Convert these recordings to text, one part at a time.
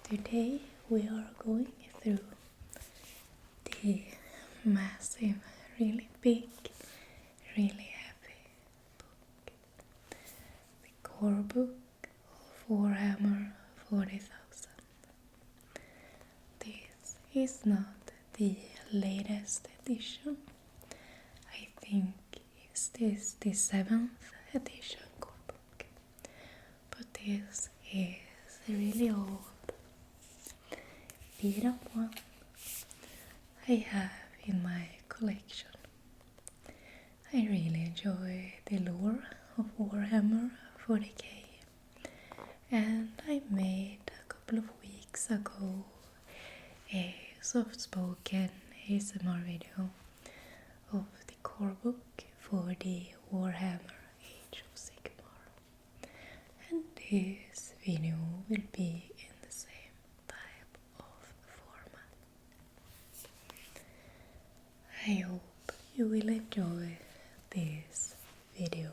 Today we are going through the massive, really big, really heavy book. The core book of Warhammer 40,000. This is not the latest edition. I think this the 7th edition core book. But this is really old. Beat up one I have in my collection. I really enjoy the lore of Warhammer 40k, and I made a couple of weeks ago a soft-spoken ASMR video of the core book for the Warhammer Age of Sigmar, and this video will be in the same type of format. I hope you will enjoy this video.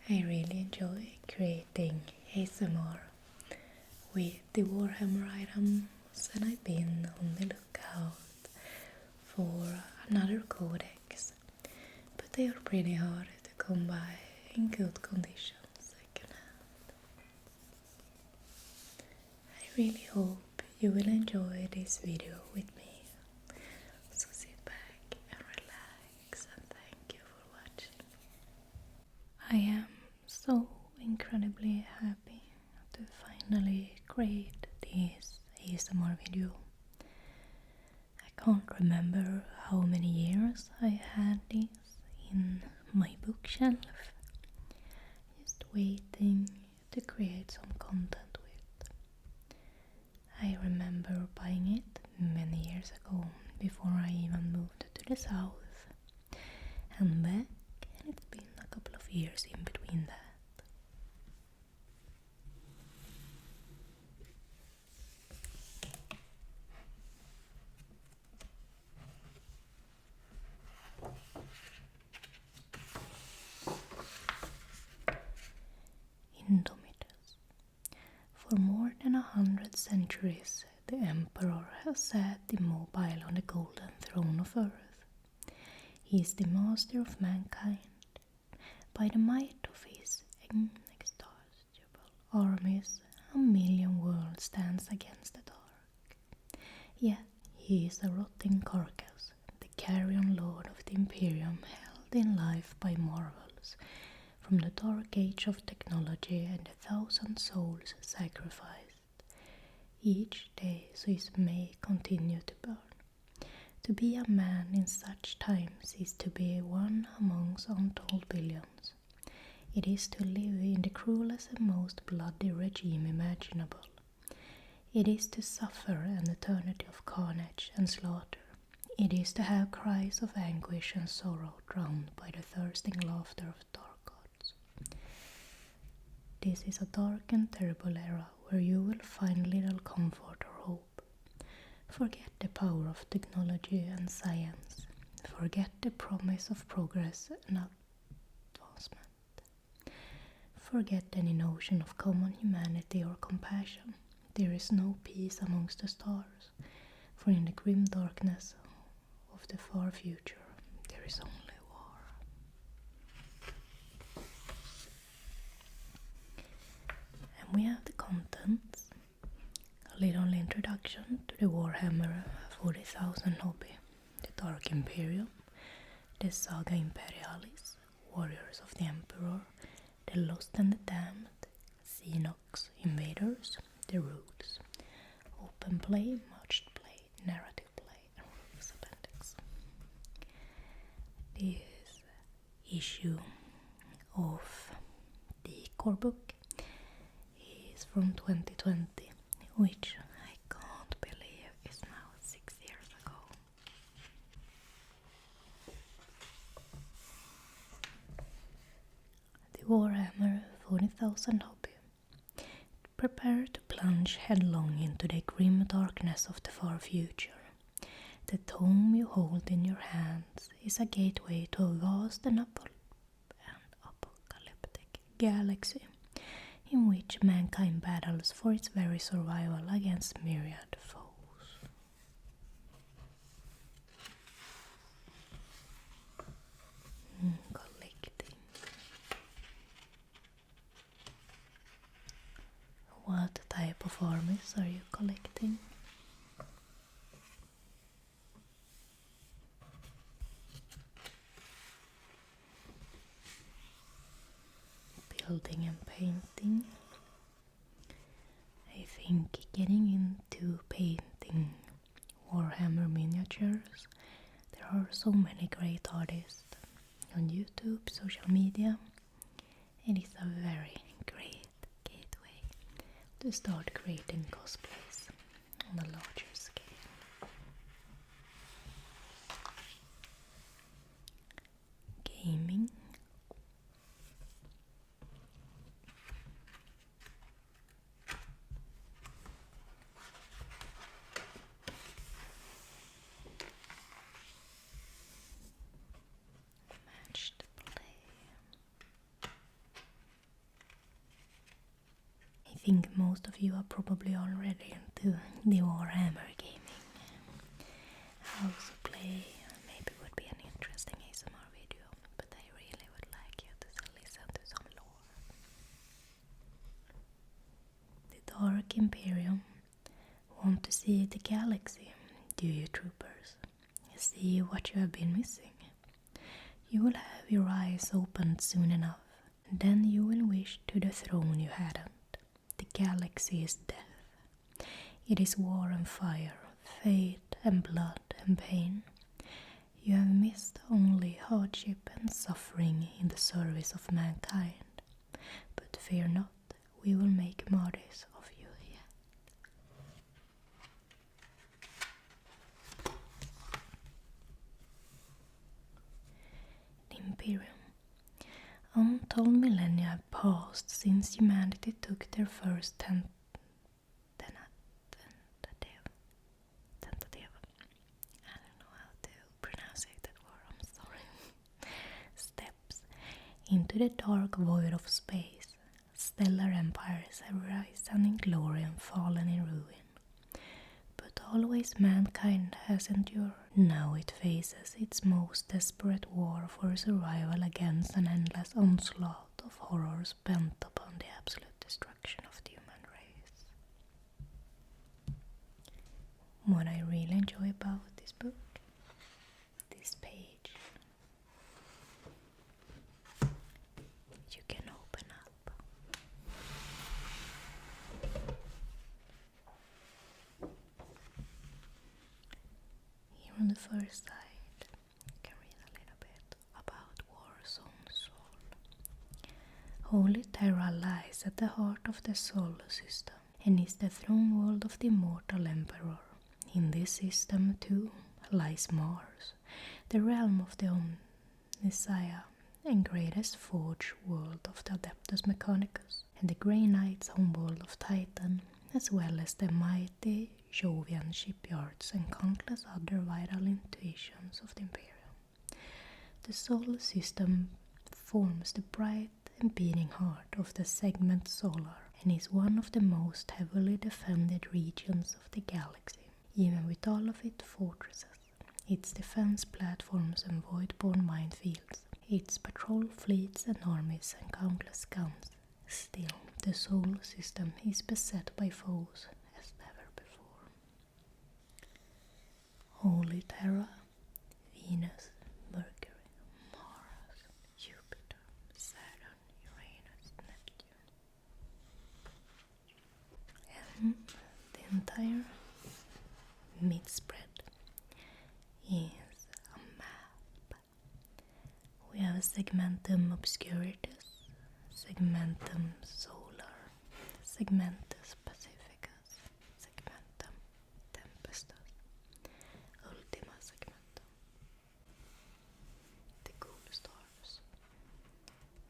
I really enjoy creating ASMR with the Warhammer items, and I've been on the lookout for another codex, but they are pretty hard to come by in good condition secondhand. I really hope you will enjoy this video with me, so sit back and relax, and thank you for watching. I am so incredibly happy to finally create this ASMR video. I can't remember how many years I had this in my bookshelf, just waiting to create some content with. I remember buying it many years ago, before I even moved to the south and back, and it's been a couple of years in between that. Indomitous. For more than 100 centuries, the Emperor has sat immobile on the golden throne of Earth. He is the master of mankind. By the might of his inexhaustible armies, 1,000,000 worlds stands against the dark. Yet he is a rotting carcass, the carrion lord of the Imperium, held in life by marvels from the dark age of technology, and 1,000 souls sacrificed each day so his may continue to burn. To be a man in such times is to be one amongst untold billions. It is to live in the cruelest and most bloody regime imaginable. It is to suffer an eternity of carnage and slaughter. It is to have cries of anguish and sorrow drowned by the thirsting laughter of dark gods. This is a dark and terrible era where you will find little comfort or hope. Forget the power of technology and science. Forget the promise of progress and advancement. Forget any notion of common humanity or compassion. There is no peace amongst the stars, for in the grim darkness of the far future there is only war. And we have the contents. A little introduction to the Warhammer 40,000 hobby, the Dark Imperium, the Saga Imperialis, Warriors of the Emperor, the Lost and the Damned, Xenox Invaders, the rules, open play, merged play, narrative play, and rules appendix. This issue of the core book is from 2020, which I can't believe is now 6 years ago. The Warhammer 40,000 hobby. Prepare to plunge headlong into the grim darkness of the far future. The tome you hold in your hands is a gateway to a vast and apocalyptic galaxy in which mankind mankind battles for its very survival against myriad foes. Collecting. What type of armies are you collecting? Building and painting. I think getting into painting Warhammer miniatures, there are so many great artists on YouTube, social media. It is a very great gateway to start creating cosplays on a larger scale. Gaming. Matched play. I think most of you are probably already into the Warhammer gaming. I also play, maybe would be an interesting ASMR video, but I really would like you to listen to some lore. The Dark Imperium want to see the galaxy, do you troopers? See what you have been missing. You will have your eyes opened soon enough, and then you will wish to the throne you hadn't. The galaxy is death. It is war and fire, fate and blood and pain. You have missed only hardship and suffering in the service of mankind. But fear not, we will make martyrs of you yet. The Imperium. Untold millennia have passed since humanity took their first tentative. I don't know how to pronounce that word, I'm sorry. Steps into the dark void of space. Stellar empires have risen in glory and fallen in ruin. But always mankind has endured. Now it faces its most desperate war for survival against an endless onslaught of horrors bent upon the absolute destruction of the human race. What I really enjoy about this book, this page, you can open up. Here on the first side, you can read a little bit about War's own soul. Holy Terra lies at the heart of the solar system and is the throne world of the immortal Emperor. In this system, too, lies Mars, the realm of the Omnissiah and greatest forge world of the Adeptus Mechanicus, and the Grey Knight's homeworld of Titan, as well as the mighty Jovian shipyards and countless other vital intuitions of the Imperium. The solar system forms the bright and beating heart of the segment Solar and is one of the most heavily defended regions of the galaxy. Even with all of its fortresses, its defense platforms and void-borne minefields, its patrol fleets and armies and countless guns, still the solar system is beset by foes as never before. Holy Terra, Venus, Mercury, Mars, Jupiter, Saturn, Uranus, Neptune. And the entire mid-spread is a map. We have segmentum obscuritas, segmentum solar, segmentus pacificus, segmentum tempestus, ultima segmentum. The cool stars.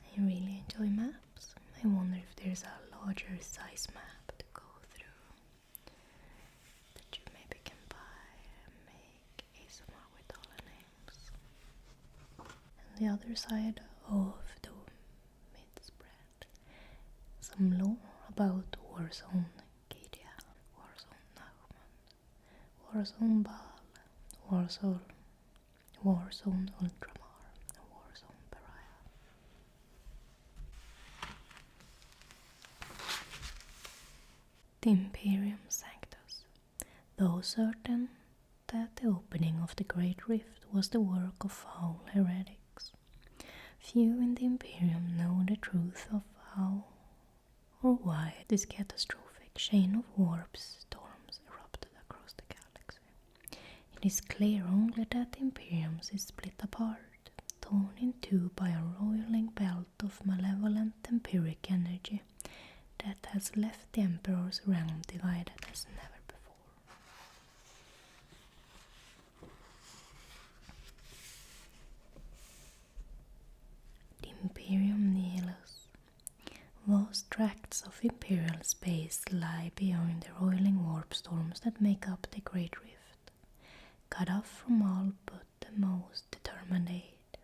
I really enjoy maps. I wonder if there's a larger size map to go through that you maybe can buy and make ASMR with all the names. And the other side of the mid-spread, some lore about Warzone Gidia, Warzone Nahman, Warzone Baal, Warzone Ultramar, and Warzone Pariah. The Imperium Sanctus. Though certain that the opening of the Great Rift was the work of foul heretics, few in the Imperium know the truth of how or why this catastrophic chain of warp storms erupted across the galaxy. It is clear only that the Imperium is split apart, torn in two by a roiling belt of malevolent empiric energy that has left the Emperor's realm divided as never before. The Imperium Nihilus. Vast tracts of imperial space lie beyond the roiling warp storms that make up the Great Rift, cut off from all but the most determined aid,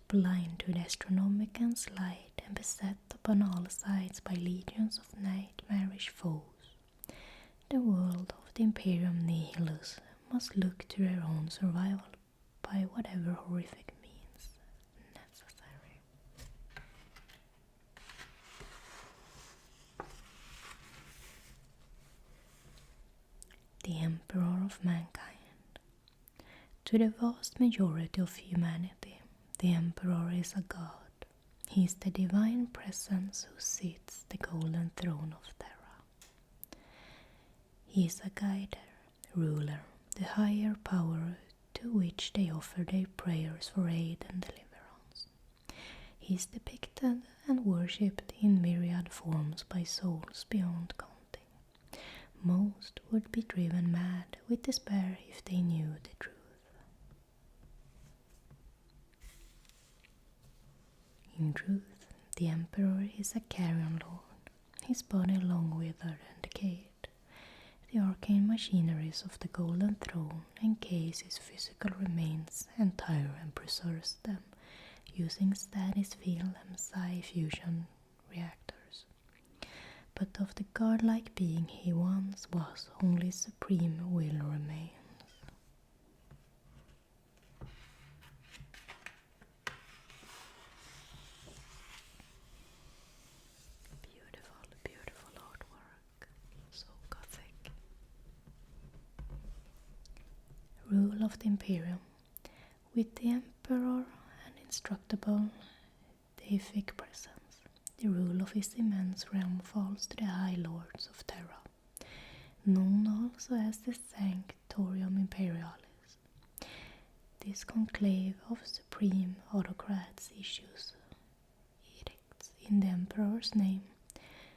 blind to the astronomical light and beset upon all sides by legions of nightmarish foes. The world of the Imperium Nihilus must look to their own survival by whatever horrific means necessary. The Emperor of Mankind. To the vast majority of humanity, the Emperor is a god. He is the divine presence who sits the golden throne of Terra. He is a guider, ruler, the higher power to which they offer their prayers for aid and deliverance. He is depicted and worshipped in myriad forms by souls beyond counting. Most would be driven mad with despair if they knew the truth. In truth, the Emperor is a carrion lord, his body long withered and decayed. The arcane machineries of the Golden Throne encase his physical remains entire and preserves them, using status field and psi fusion reactors. But of the godlike being he once was, only supreme will remains. Beautiful, beautiful artwork. So gothic. Rule of the Imperium. With the Emperor an indestructible deific presence, the rule of his immense realm falls to the High Lords of Terra, known also as the Sanctorium Imperialis. This conclave of supreme autocrats issues edicts in the Emperor's name,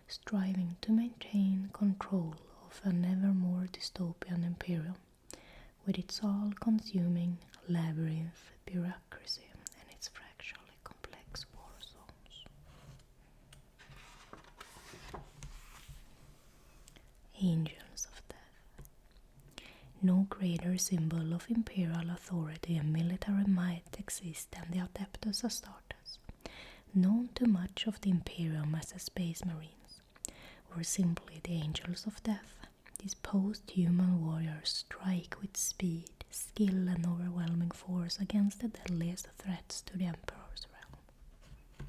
striving to maintain control of an ever more dystopian Imperium, with its all-consuming labyrinth bureaucracy and its fractally complex war zones. Angels of Death. No greater symbol of imperial authority and military might exists than the Adeptus Astartes, known to much of the Imperium as the Space Marines, or simply the Angels of Death. These post-human warriors strike with speed, skill and overwhelming force against the deadliest threats to the Emperor's realm.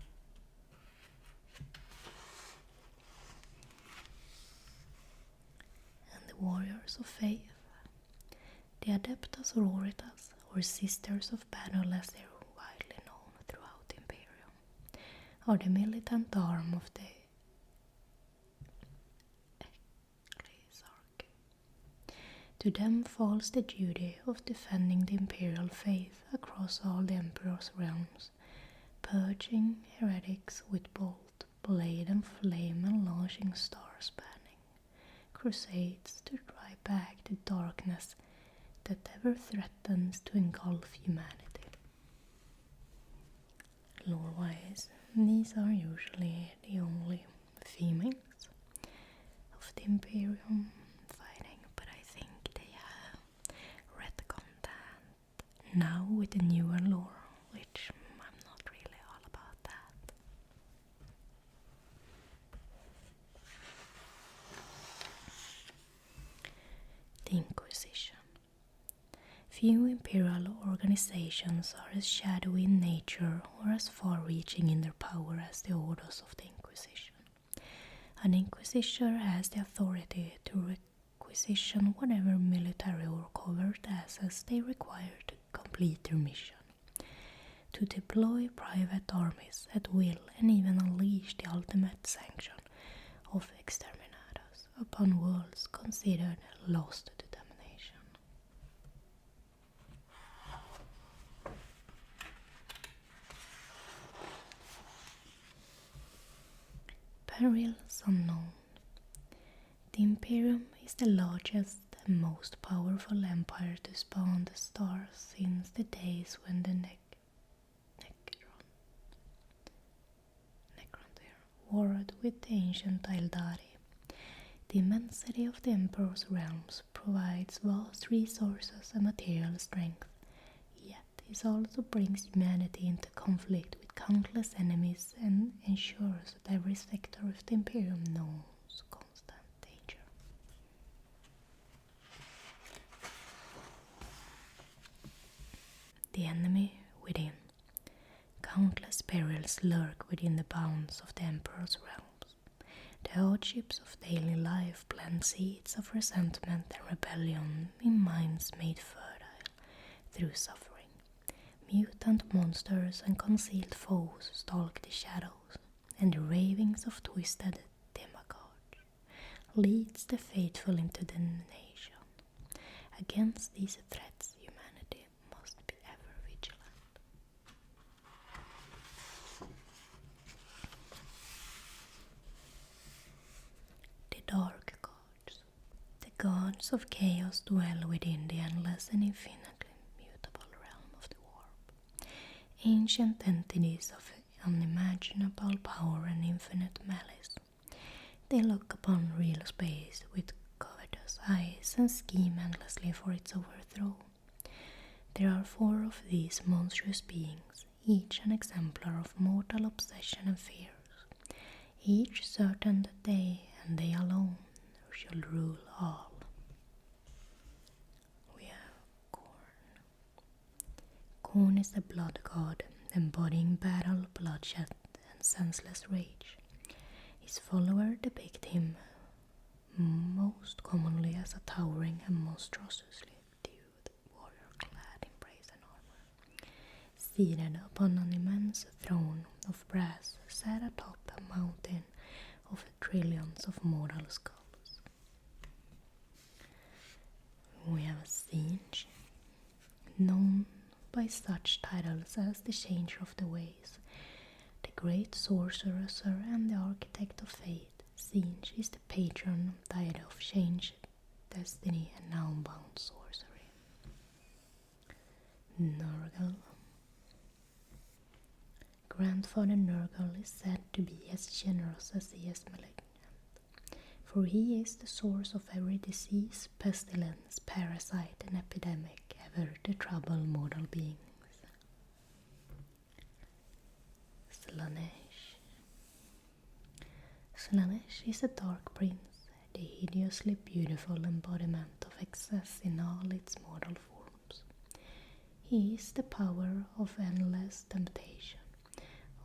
And the warriors of faith. The Adeptus Auroritas, or Sisters of Battle as they are widely known throughout the Imperium, are the militant arm of the To them falls the duty of defending the imperial faith across all the Emperor's realms, purging heretics with bolt, blade and flame and launching star-spanning crusades to drive back the darkness that ever threatens to engulf humanity. Lore-wise, these are usually the only females of the Imperium fighting, but I think they have retconned that now with the newer lore, which I'm not really all about that. the Inquisition. Few imperial organizations are as shadowy in nature or as far-reaching in their power as the orders of the Inquisition. An inquisitor has the authority to requisition whatever military or covert assets they require to complete their mission, to deploy private armies at will and even unleash the ultimate sanction of exterminatus upon worlds considered lost to domination. Perils unknown. The Imperium is the largest and most powerful empire to span the stars since the days when the Necron warred with the ancient Eldari. The immensity of the Emperor's realms provides vast resources and material strength, yet it also brings humanity into conflict with countless enemies and ensures that every sector of the Imperium knows constant danger. The enemy within. Countless perils lurk within the bounds of the Emperor's realms. The hardships of daily life plant seeds of resentment and rebellion in minds made fertile through suffering. Mutant monsters and concealed foes stalk the shadows, and the ravings of twisted demagogues leads the faithful into damnation. Against these threats, humanity must be ever vigilant. The Dark Gods. The gods of chaos dwell within the endless and infinitely mutable realm of the warp. Ancient entities of unimaginable power and infinite malice. They look upon real space with covetous eyes and scheme endlessly for its overthrow. There are 4 of these monstrous beings, each an exemplar of mortal obsession and fears, each certain that they, and they alone, shall rule all. We have Khorne. Khorne is the blood god, embodying battle, bloodshed, and senseless rage. His followers depict him most commonly as a towering and monstrosity warrior clad in brazen armor, seated upon an immense throne of brass set atop a mountain of trillions of mortal skulls. We have Singe, known by such titles as the Changer of the Ways, the Great Sorcerer and the Architect of Fate. Singe is the patron deity of change, destiny, and now-bound sorcery. Nurgle. Grandfather Nurgle is said to be as generous as he is malignant, for he is the source of every disease, pestilence, parasite, and epidemic ever to trouble mortal beings. Slaanesh. Slaanesh is a dark prince, the hideously beautiful embodiment of excess in all its mortal forms. He is the power of endless temptation,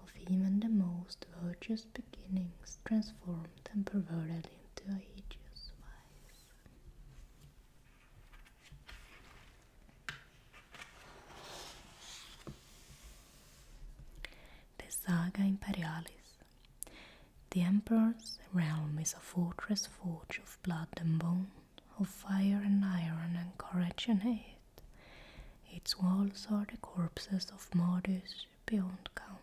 of even the most virtuous beginnings transformed and perverted into a hideous vice. The Saga Imperialis. The Emperor's realm is a fortress forged of blood and bone, of fire and iron and courage and hate. Its walls are the corpses of martyrs beyond count.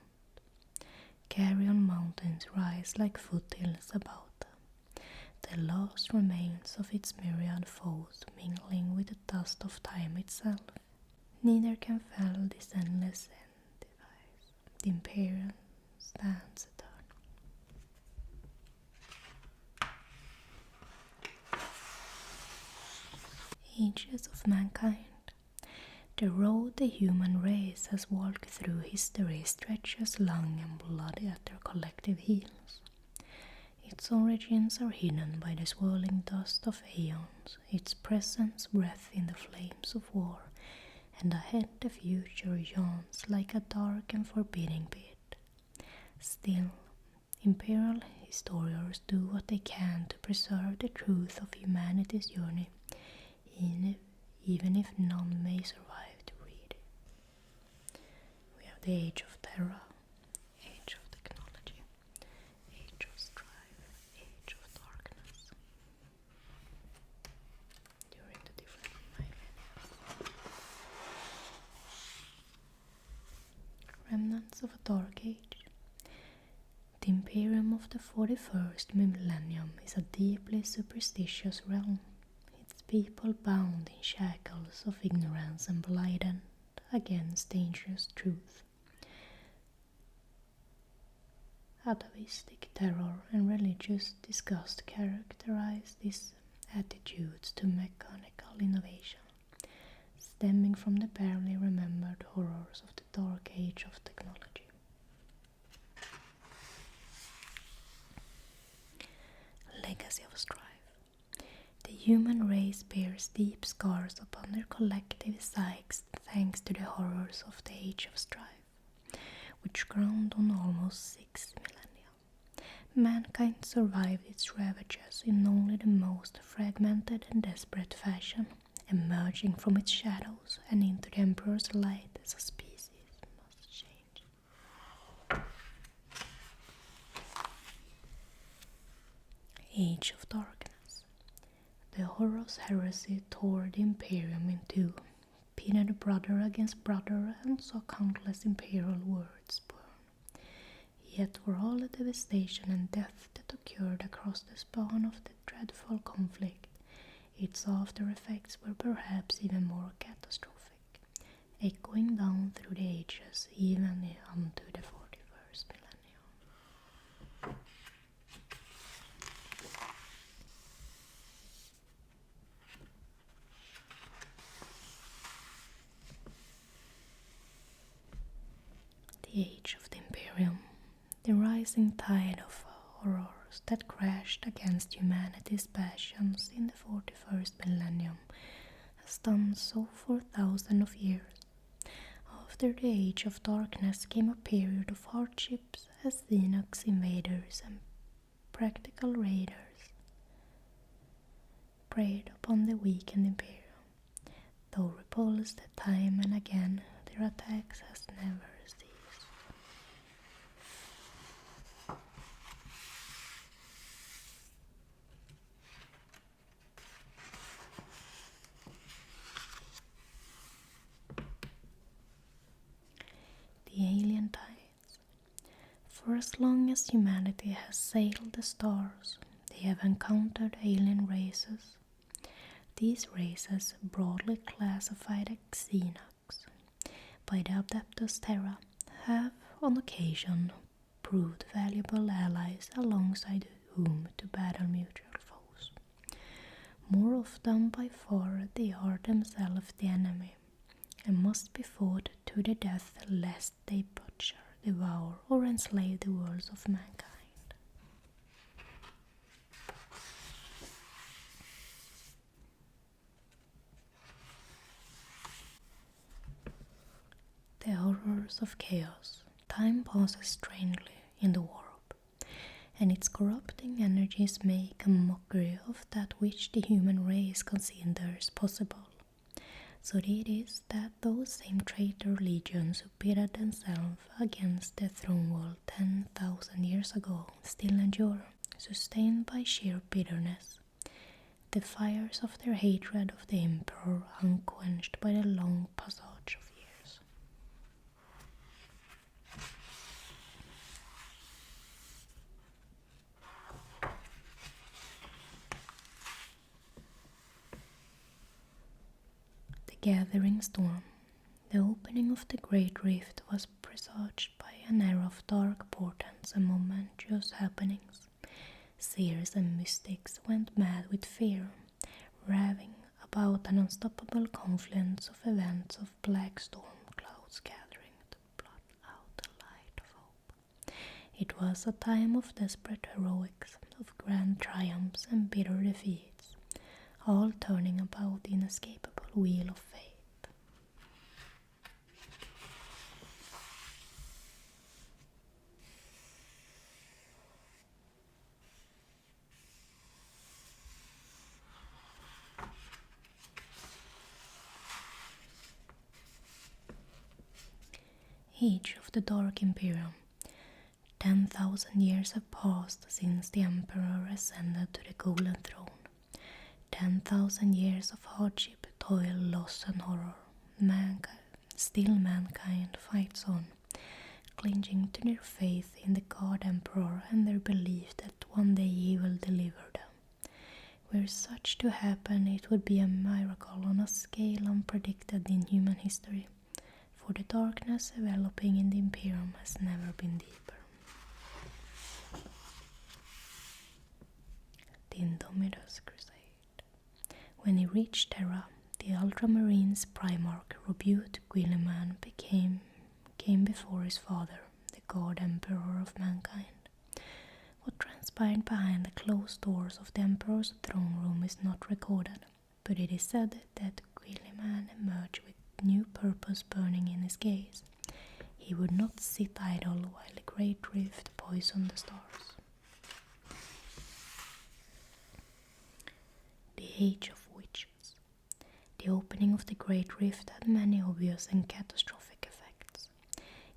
Carrion mountains rise like foothills about them, the last remains of its myriad foes mingling with the dust of time itself. Neither can fell this endless device. The Imperium stands eternal. Ages of mankind. The road the human race has walked through history stretches long and bloody at their collective heels. Its origins are hidden by the swirling dust of aeons, its presence breath in the flames of war, and ahead the future yawns like a dark and forbidding pit. Still, imperial historians do what they can to preserve the truth of humanity's journey, even if none may survive to read it. We have the Age of Terror, Age of Technology, Age of Strife, Age of Darkness. During the different millennia. Remnants of a Dark Age. The Imperium of the 41st millennium is a deeply superstitious realm, its people bound in shackles of ignorance and blighted against dangerous truth. Atavistic terror and religious disgust characterize these attitudes to mechanical innovation, stemming from the barely remembered horrors of the Dark Age of technology. Legacy of Strife. The human race bears deep scars upon their collective psyches thanks to the horrors of the Age of Strife, which ground on almost 6 millennia. Mankind survived its ravages in only the most fragmented and desperate fashion, emerging from its shadows and into the Emperor's light as a species must change. Age of Darkness. The Horus heresy tore the Imperium in two, pitted brother against brother, and saw countless imperial words burn. Yet for all the devastation and death that occurred across the span of the dreadful conflict, its after effects were perhaps even more catastrophic, echoing down through the ages even unto the 41st millennium. The Age of the Imperium, the rising tide of horrors that crashed against humanity's passions in the 41st millennium, has done so for thousands of years. After the Age of Darkness came a period of hardships as Xenox invaders and practical raiders preyed upon the weakened Imperium. Though repulsed time and again, their attacks has never ceased. The alien tides. For as long as humanity has sailed the stars, they have encountered alien races. These races, broadly classified as Xenox by the Adeptus Terra, have on occasion proved valuable allies alongside whom to battle mutual foes. More often by far they are themselves the enemy, and must be fought to the death lest they butcher, devour, or enslave the worlds of mankind. The horrors of chaos. Time passes strangely in the warp, and its corrupting energies make a mockery of that which the human race considers possible. So it is that those same traitor legions who pitted themselves against the throne world 10,000 years ago still endure, sustained by sheer bitterness. The fires of their hatred of the Emperor unquenched by the long passage of years. Gathering storm. The opening of the Great Rift was presaged by an era of dark portents and momentous happenings. Seers and mystics went mad with fear, raving about an unstoppable confluence of events of black storm clouds gathering to blot out the light of hope. It was a time of desperate heroics, of grand triumphs and bitter defeats, all turning about the inescapable wheel of fate. Age of the Dark Imperium. 10,000 years have passed since the Emperor ascended to the Golden Throne. 10,000 years of hardship, toil, loss and horror. Still mankind fights on, clinging to their faith in the God Emperor and their belief that one day he will deliver them. Were such to happen, it would be a miracle on a scale unpredicted in human history, for the darkness developing in the Imperium has never been deeper. The Indominus Crusade. When he reached Terra, the Ultramarines Primarch rebuked Guilliman came before his father, the God Emperor of mankind. What transpired behind the closed doors of the Emperor's throne room is not recorded, but it is said that Guilliman emerged with new purpose burning in his gaze. He would not sit idle while the great rift poisoned the stars. The Age of Witches. The opening of the Great Rift had many obvious and catastrophic effects.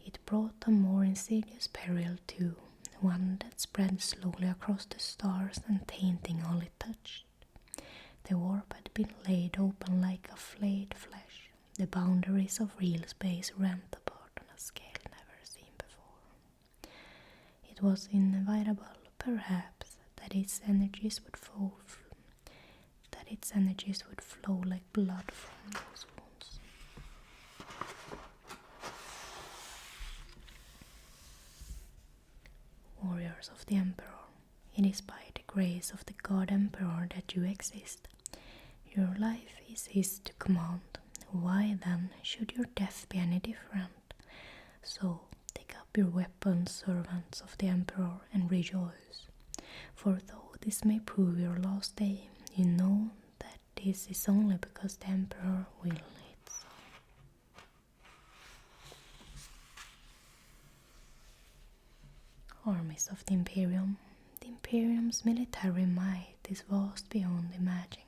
It brought a more insidious peril too, one that spread slowly across the stars and tainting all it touched. The warp had been laid open like a flayed flesh. The boundaries of real space rent apart on a scale never seen before. It was inevitable, perhaps, that its energies would flow like blood from those wounds. Warriors of the Emperor. It is by the grace of the God Emperor that you exist. Your life is his to command. Why then should your death be any different? So take up your weapons, servants of the Emperor, and rejoice. For though this may prove your last day, you know that this is only because the Emperor will it so. Armies of the Imperium. The Imperium's military might is vast beyond imagining.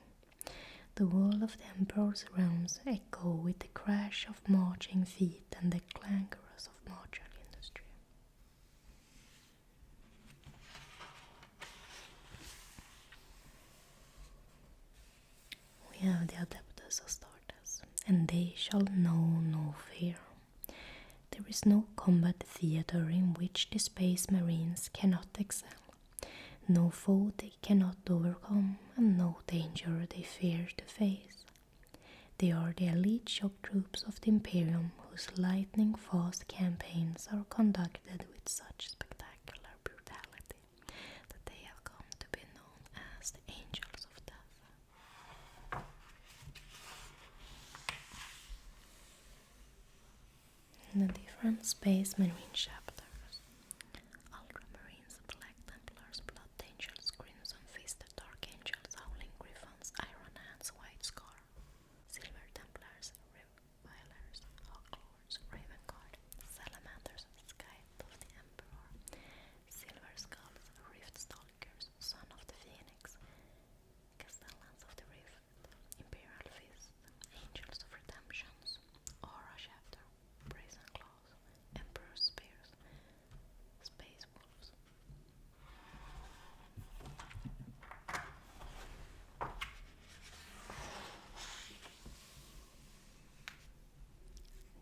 The wall of the Emperor's realms echo with the crash of marching feet and the clankers of martial industry. We have the Adeptus Astartes, and they shall know no fear. There is no combat theater in which the Space Marines cannot excel. No foe they cannot overcome, and no danger they fear to face. They are the elite shock troops of the Imperium, whose lightning-fast campaigns are conducted with such spectacular brutality that they have come to be known as the Angels of Death. In the different Space Marine chapters, Ultramarines, Black Templars, Blood Angels, Crimson Fisted, Dark Angels, Howling Griffons, Iron Hands, White Scar, Silver Templars, Revilers, Hawk Lords, Raven Guard, Salamanders, Scythe of the Emperor, Silver Skulls, Rift Stalkers, Son of the Phoenix, Castellans of the Rift, Imperial Fist, Angels of Redemptions, Aura Chapter, Brazen Claws, Emperor's Spears, Space Wolves.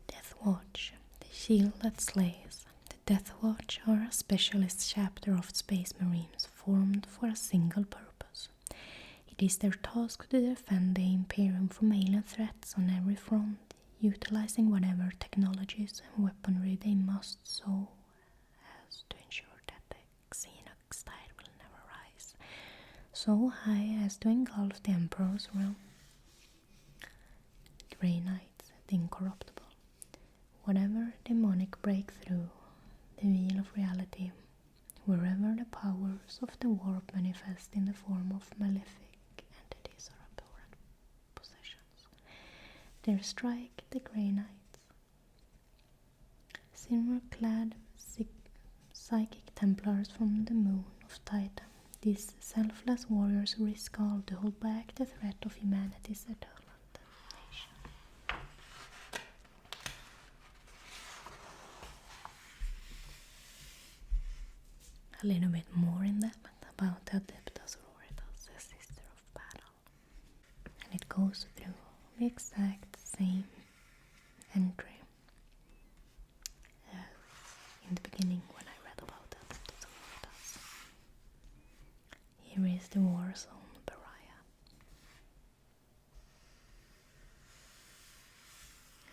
Death Watch, the shield that slays. The Death Watch are a specialist chapter of Space Marines formed for a single purpose. It is their task to defend the Imperium from alien threats on every front, utilizing whatever technologies and weaponry they must so as to ensure that the Xenox tide will never rise so high as to engulf the Emperor's realm. Grey Knights, the Incorruptible. Whatever demonic breakthrough, the wheel of reality wherever the powers of the warp manifest in the form of malefic entities or abhorrent possessions. They strike the Grey Knights. Silver-clad psychic Templars from the moon of Titan. These selfless warriors risk all to hold back the threat of humanity's eternal damnation. A little bit more in depth about the Adeptus Sororitas, a sister of battle. And it goes through the exact same entry in the beginning when I read about the Adeptus Sororitas. Here is the war zone Pariah.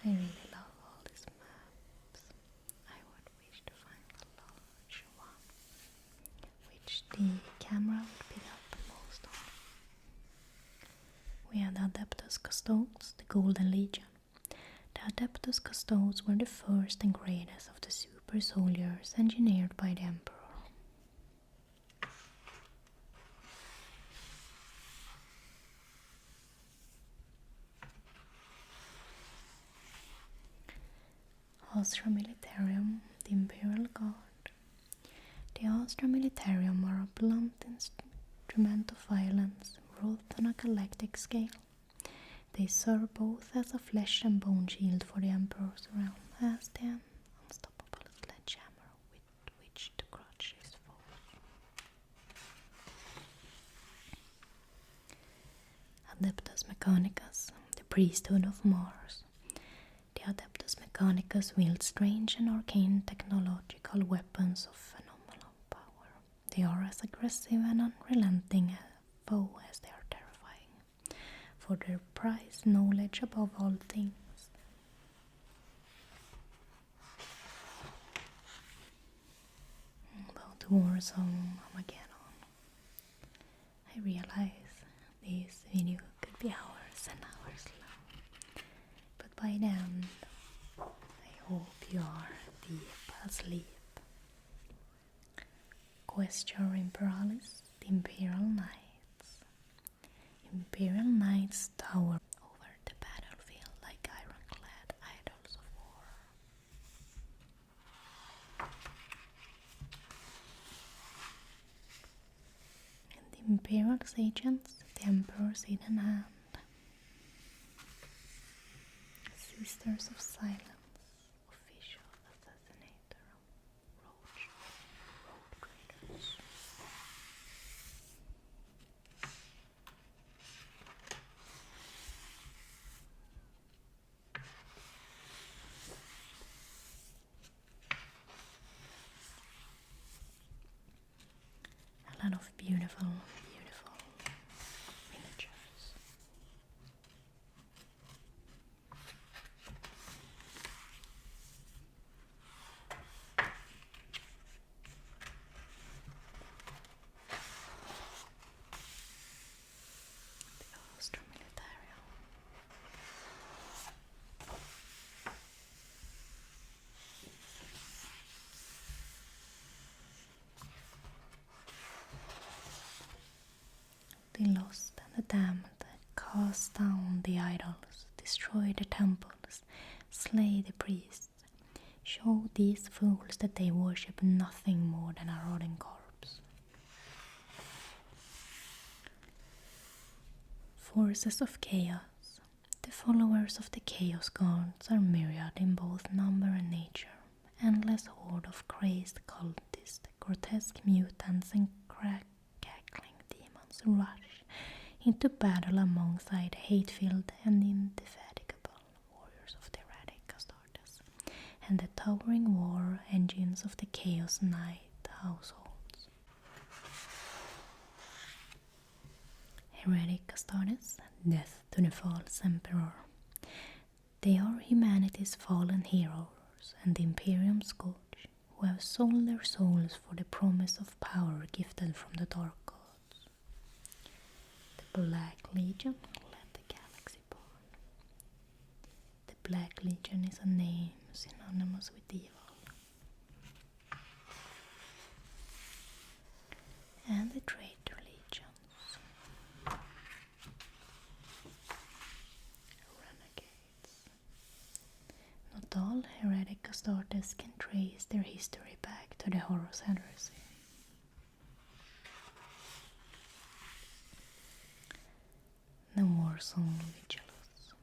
I really love all these maps. I would wish to find a large one, which the camera would pick up most on. We had the Adeptus Custodes, the Golden Legion. The Adeptus Custodes were the first and greatest of the super soldiers engineered by the Emperor. Astra Militarium, the Imperial Guard. The Astra Militarium are a blunt instrument of violence wrought on a galactic scale. They serve both as a flesh and bone shield for the Emperor's realm, as the unstoppable sledgehammer with which to crush his foes. Adeptus Mechanicus, the priesthood of Mars. The Adeptus Mechanicus wield strange and arcane technological weapons of phenomenal power. They are as aggressive and unrelenting a foe as they are terrifying, for their prize knowledge above all things. About the war zone Armageddon. I realize this video could be hours and hours long, but by then I hope you are deep asleep. Questure Imperalis, the Imperial Knights. Imperial Knights tower over the battlefield like ironclad idols of war. And the Imperial's agents, the Emperor's hidden hand. Sisters of Silence, official assassinator of road traders. A lot of beautiful, beautiful miniatures. The Astra Militarium. The lost and the damned cast down the idols, destroy the temples, slay the priests, show these fools that they worship nothing more than a rotting corpse. Forces of Chaos. The followers of the Chaos Gods are myriad in both number and nature. Endless horde of crazed cultists, grotesque mutants and cackling demons rush into battle alongside the hate-filled and indefatigable warriors of the erratic Astartes and the towering war engines of the Chaos Knight households. Heretic Astartes, death to the false emperor. They are humanity's fallen heroes and the Imperium Scourge, who have sold their souls for the promise of power gifted from the Dark Gods. The Black Legion, let the galaxy burn. The Black Legion is a name synonymous with evil. and the traitor legions. Renegades. Not all heretic Astartes can trace their history back to the Horus Heresy. The Warzone Vigilus.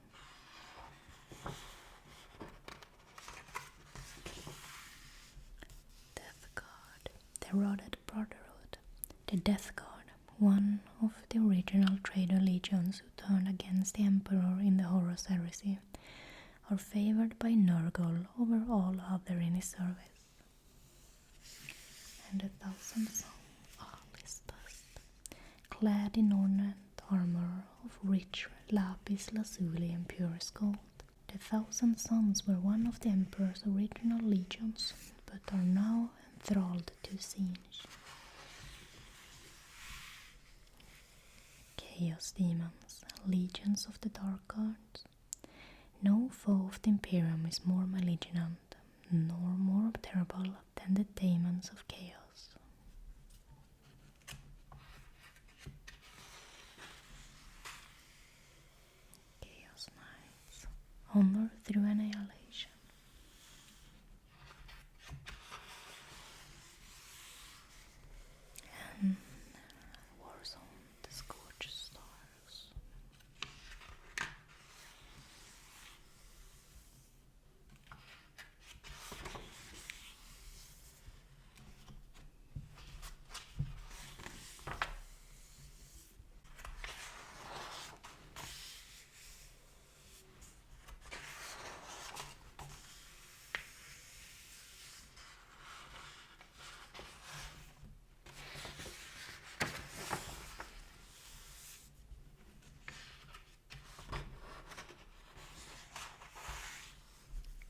Death Guard. The Rotted Brotherhood. The Death Guard, one of the original traitor legions who turned against the Emperor in the Horus Heresy, are favored by Nurgle over all other in his service. And 1,000 Sons, all is dust, clad in ornate armor of rich lapis lazuli and purest gold. The 1,000 Sons were one of the Emperor's original legions, but are now enthralled to Siege. Chaos Demons, legions of the Dark Guards. No foe of the Imperium is more malignant, nor more terrible than the demons of chaos. Honor through annihilation. And Warzone, the Scorched Stars.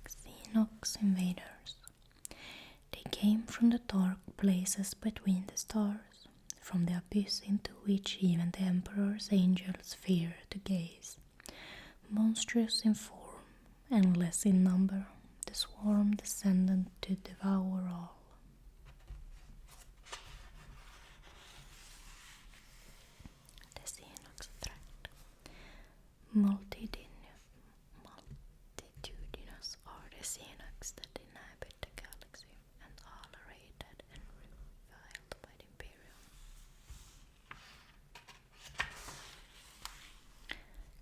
Xenox invaders. They came from the dark places between the stars, from the abyss into which even the Emperor's angels fear to gaze. Monstrous in form, endless in number, the swarm descended to devour all. The Xenox threat. Multitudinous are the Xenox that inhabit the galaxy, and all are hated and reviled by the Imperium.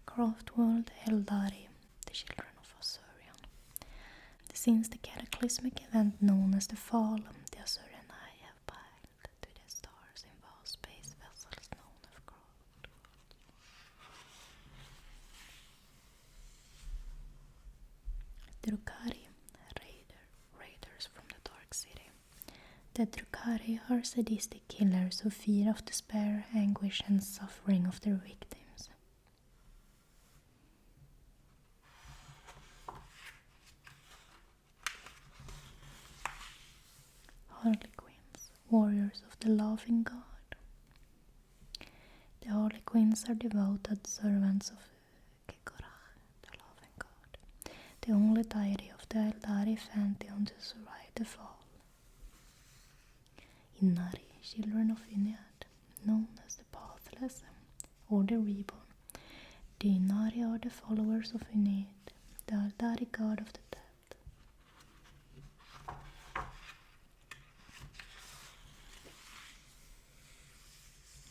Craftworld Eldari, the children of Osirian. Since the cataclysmic event known as the Fall, the Osirian Eye have piled to the stars in vast space vessels known as Craftworld. Drukhari, raiders from the Dark City. The Drukhari are sadistic killers who feed off despair, anguish, and suffering of their victims. Harlequins, warriors of the Laughing God. The Harlequins are devoted servants of Kekorach, the Laughing God, the only deity of the Eldari pantheon to survive the fall. Inari, children of Inyad, known as the Pathless or the Reborn. The Inari are the followers of Inyad, the Eldari god of the dead.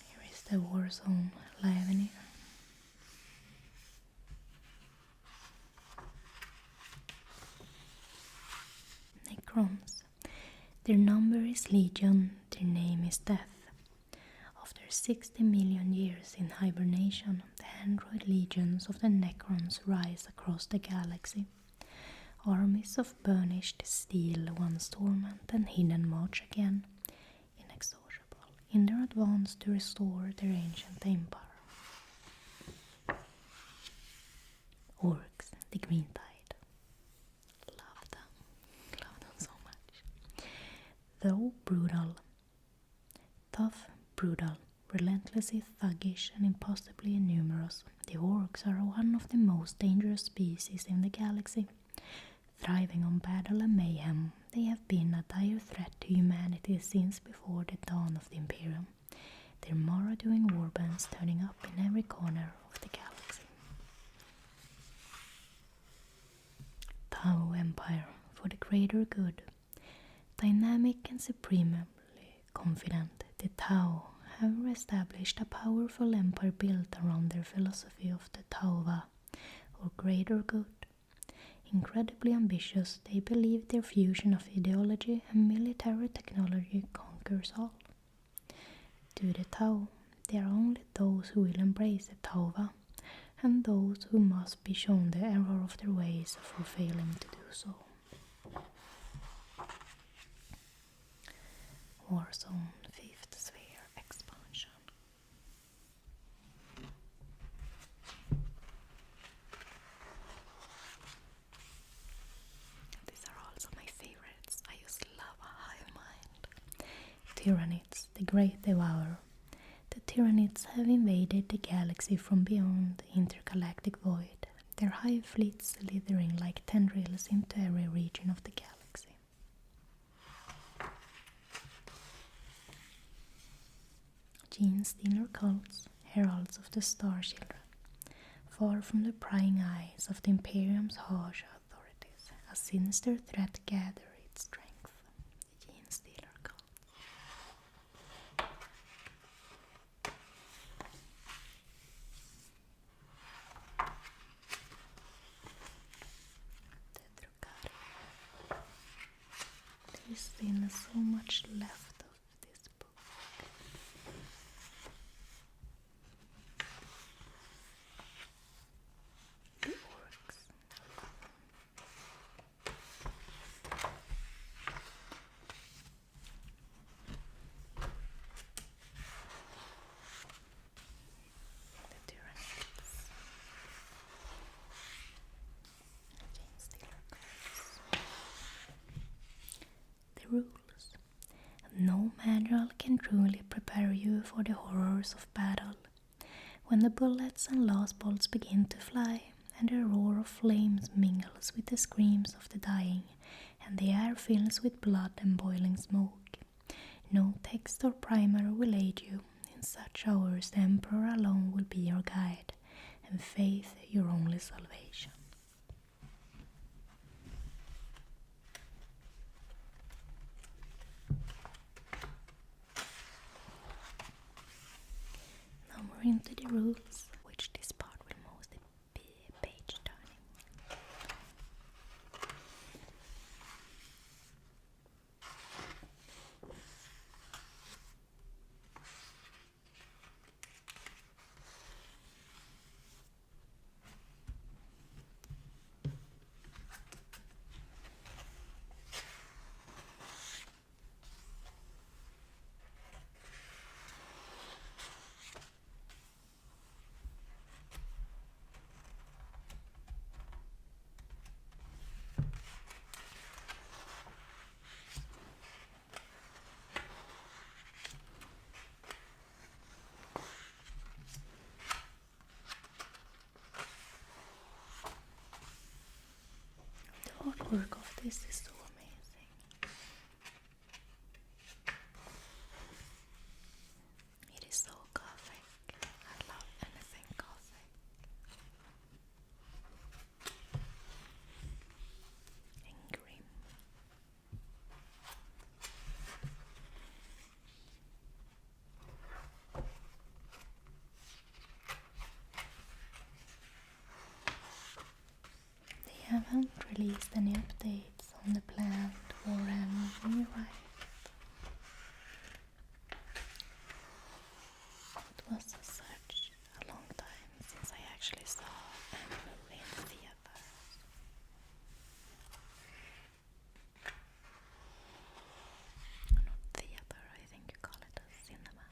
Here is the Warzone Liveny. Necrons. Their number is legion, their name is death. After 60 million years in hibernation, the android legions of the Necrons rise across the galaxy. Armies of burnished steel once dormant and hidden march again, inexorable, in their advance to restore their ancient empire. Orcs, the Green Tide. Love them so much. Though brutal, tough, brutal, relentlessly thuggish and impossibly numerous, the orcs are one of the most dangerous species in the galaxy. Thriving on battle and mayhem, they have been a dire threat to humanity since before the dawn of the Imperium. their marauding warbands turning up in every corner of the galaxy. Tau Empire for the greater good. Dynamic and supremely confident, the Tau have established a powerful empire built around their philosophy of the Tauva, or greater good. Incredibly ambitious, they believe their fusion of ideology and military technology conquers all. To the Tau, there are only those who will embrace the Tauva, and those who must be shown the error of their ways for failing to do so. Warzone 5th Sphere Expansion. These are also my favorites. I just love a hive mind. Tyranids, the Great Devourer. The Tyranids have invaded the galaxy from beyond the intergalactic void, their hive fleets slithering like tendrils into every region of the galaxy. Gene stealer cults, heralds of the Star Children, far from the prying eyes of the Imperium's harsh authorities, a sinister threat gather its strength. The Gene stealer cult. The Drukari. There is still so much left of this book. The orcs. The Tyranids. Gene stealer cults. The rules. No manual can truly prepare you for the horrors of battle. When the bullets and last bolts begin to fly, and the roar of flames mingles with the screams of the dying, and the air fills with blood and boiling smoke, no text or primer will aid you. In such hours the Emperor alone will be your guide, and faith your only salvation. Now we're into the rules, which this part will mostly be page turning. The artwork of this is so amazing. It is so gothic. I love anything gothic. And grim. They haven't released any updates on the planned Warhammer rewrite. It was such a long time since I actually saw a movie in the theaters. Not theater, I think you call it a cinema.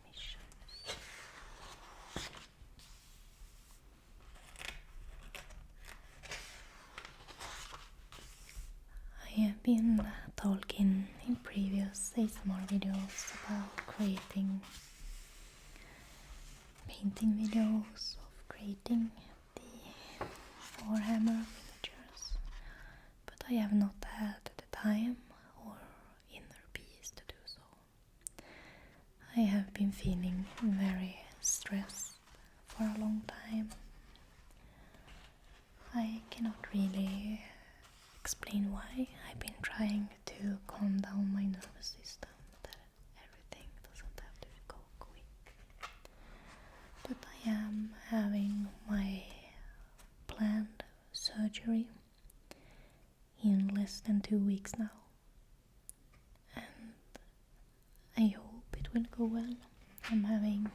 Missions. I have been talking in previous ASMR videos about creating painting videos, of creating the Warhammer miniatures, but I have not had the time or inner peace to do so. I have been feeling very stressed for a long time. I cannot really explain why. I've been trying to calm down my nervous system, that everything doesn't have to go quick. But I am having my planned surgery in less than 2 weeks now, and I hope it will go well. I'm having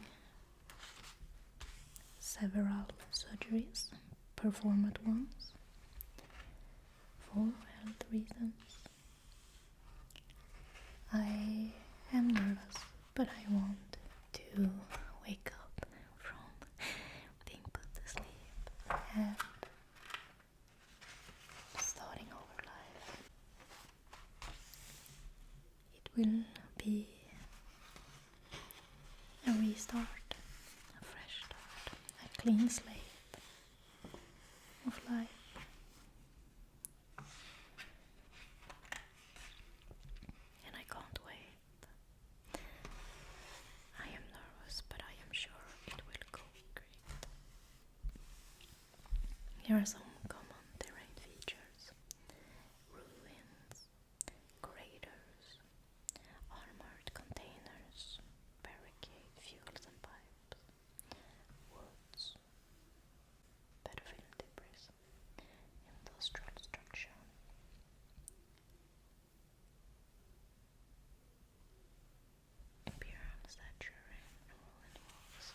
several surgeries performed at once for health reasons. I am nervous, but I want to wake up from being put to sleep and starting over life. It will be a restart, a fresh start, a clean slate of life. And I can't wait. I am nervous, but I am sure it will go great. Here are some common terrain features: ruins, craters, armored containers, barricade, fuels and pipes, woods, battlefield debris, industrial structure, imperial statue and ruined walls,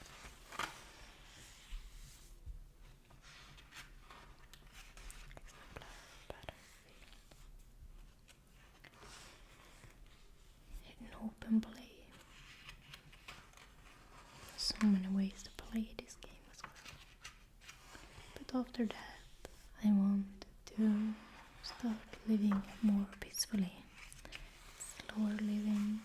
exemplar battlefield, hidden open play. So many ways to play this game as well. But after that, I want to start living more peacefully, slower living,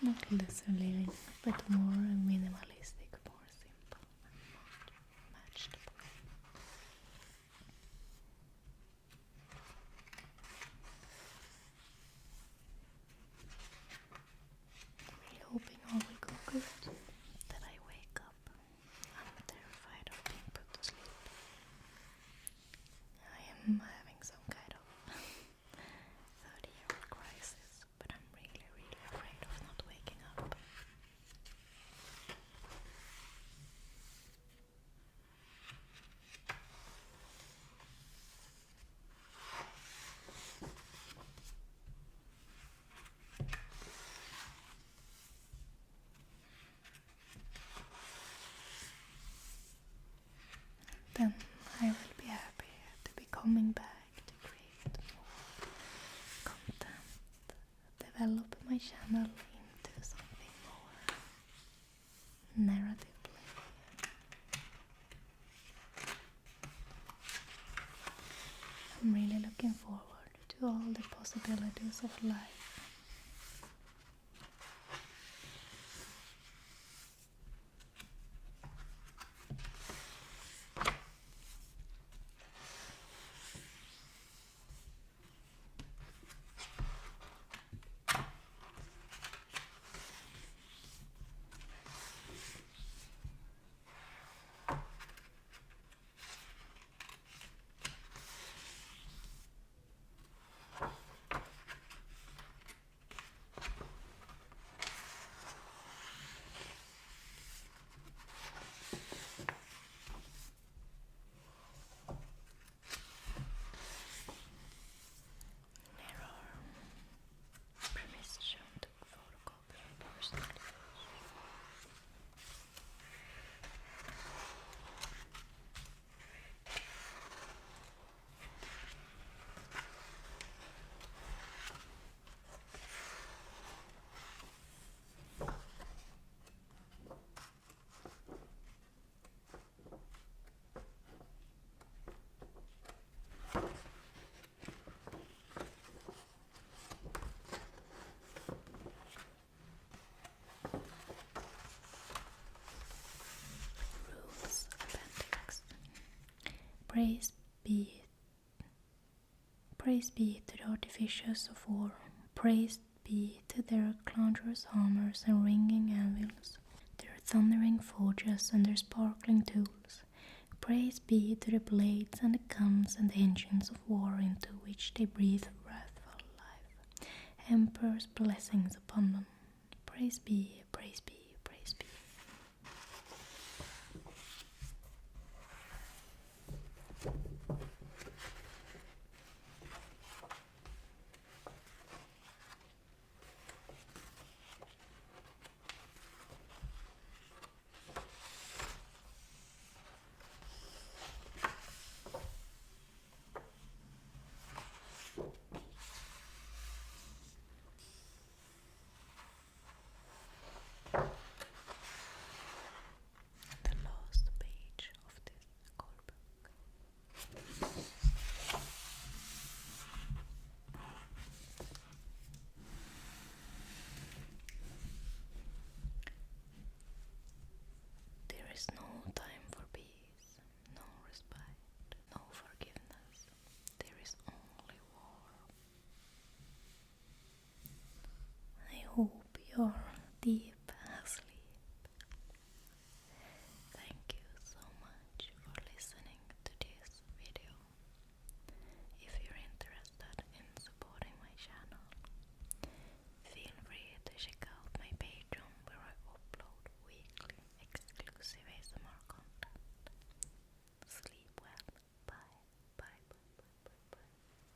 not lesser living, but more minimalistic, more simple, and not matched. Really hoping all will go good, that I wake up. I'm terrified of being put to sleep. I am having some kind of 30-year-old crisis, but I'm really, really afraid of not waking up. Then I will be happy to be coming back to create more content, develop my channel into something more narrative play. I'm really looking forward to all the possibilities of life. Praise be to the artificers of war. Praise be to their clangorous hammers and ringing anvils, their thundering forges and their sparkling tools. Praise be to the blades and the guns and the engines of war into which they breathe wrathful life. Emperor's blessings upon them. Praise be, praise be, praise be. The last page of this card book. There is no time for peace, no respite, no forgiveness. There is only war. I hope you are